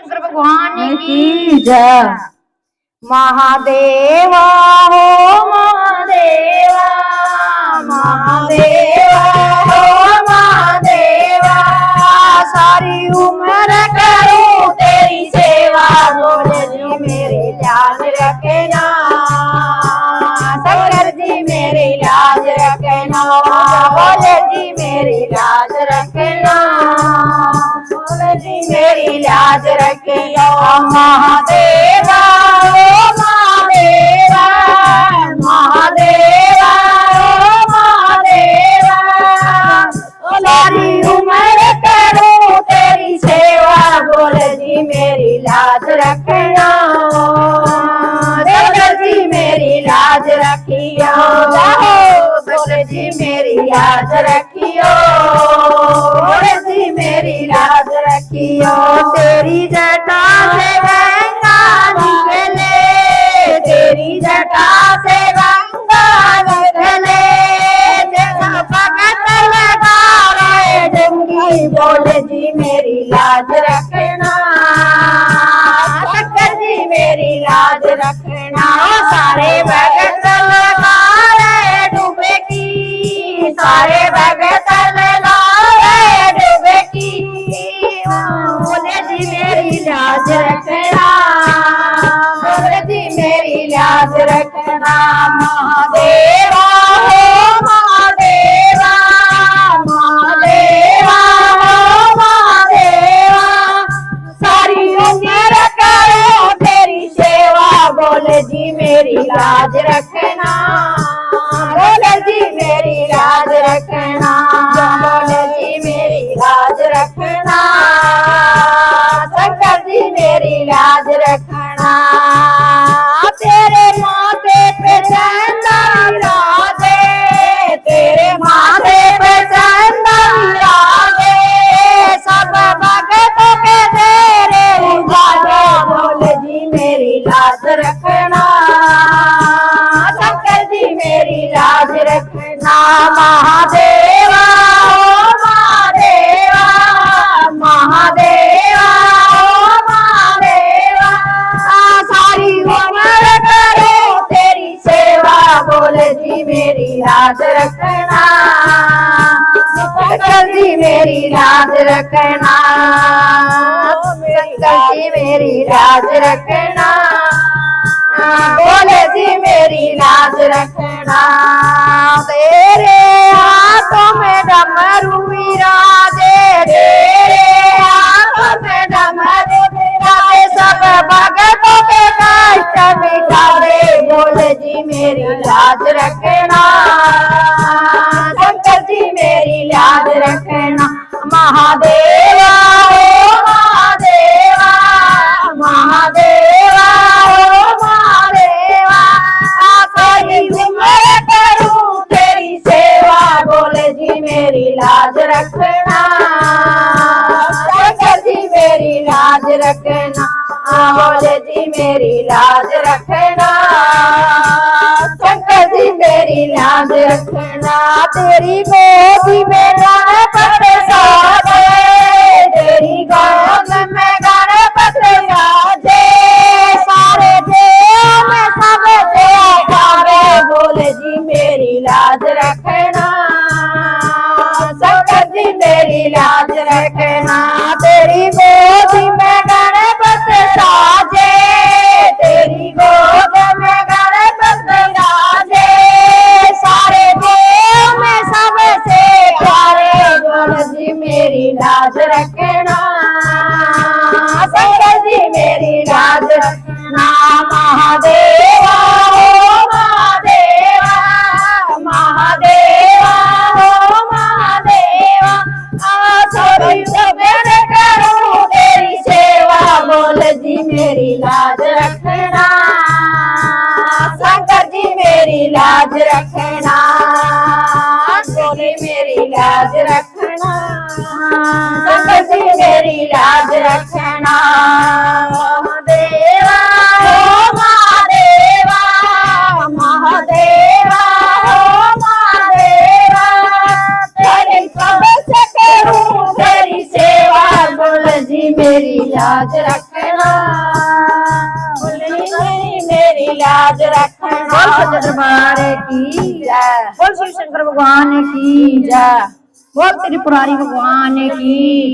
शंकर भगवान की जय। महादेवा हो महादेवा, महादेवा हो महादेवा, सारी उम्र करूं तेरी सेवा, बोले जी मेरी लाज रखना, शंकर जी मेरी लाज रखना, बोले जी मेरी लाज रखना, बोले जी मेरी लाज रखना। महादेवा हो महादेवा, महादेवा हो महादेवा, सारी उम्र करूं तेरी सेवा, बोले जी मेरी लाज रखना, शंकर जी मेरी लाज रखियो, बोले जी मेरी लाज रखियो, बोले जी मेरी लाज रखियो। तेरी जटा से गंगा निकले, तेरी जटा से गंगा निकले, जहाँ भगत लगा रहे जंगी, बोले जी मेरी लाज रखना, शंकर जी मेरी लाज रखना। सारे भगत लगा रहे डूबे की, सारे भगत लगा रहे डूबे की, बोले जी मेरी लाज रखना, बोले जी मेरी लाज रखना। महादेवा हो महादेवा, महादेवा हो महादेवा, सारी उम्र करो तेरी सेवा, बोले जी मेरी लाज रखना, बोले जी मेरी लाज रखना, बोले जी मेरी लाज रखना, शंकर जी मेरी लाज रखना। तेरे माथे पे चंदा विराजे, तेरे माथे पे चंदा विराजे, सब भगतों के तेरे उजाले, बोले जी मेरी लाज रखना, शंकर जी मेरी लाज रखना। महादेवा हो महादेवा, महादेवा हो महादेवा, सारी उम्र करो तेरी सेवा, बोले जी मेरी लाज रखना, शंकर जी मेरी लाज रखना, शंकर जी मेरी लाज रखना, बोले जी मेरी लाज रखना। तेरे हाथों में डमरू विराजे, तेरे हाथों में डमरू विराजे, सब भगतों के कष्ट मिटा दे, बोले जी मेरी लाज रखना, शंकर जी मेरी लाज रखना। महादेवा हो महादेवा, महादेवा हो महादेवा, सारी उम्र करूं तेरी सेवा, बोले जी मेरी लाज रखना, शंकर जी मेरी लाज रखना, बोले जी मेरी लाज रखना, शंकर जी मेरी लाज रखना। तेरी गोदी में गणपति साजे, तेरी गोद में गणपति साजे, सारे देव में सब देव गावे, बोले जी मेरी लाज रखना, शंकर जी मेरी लाज रखना। तेरी गोदी में गणपति साजे, तेरी गोद में गणपति साजे, सारे देव में सबसे प्यारे, बोले जी मेरी लाज रखना, शंकर जी मेरी लाज रखना। महादेवा हो महादेवा, महादेवा हो महादेवा, सारी उम्र करूं तेरी सेवा, बोले जी मेरी लाज रखना, शंकर जी मेरी लाज रखना, बोले मेरी लाज रखना, शंकर जी मेरी लाज रखना। महादेवा हो महादेवा, महादेवा हो महादेवा, तेरी सबसे करूं तेरी सेवा, बोले जी मेरी लाज रखना, भूलनी नहीं मेरी लाज रखना। बोल सच्चे दरबार की जय, बोल शिव शंकर भगवान की जय, बोल त्रिपुरारी भगवान की।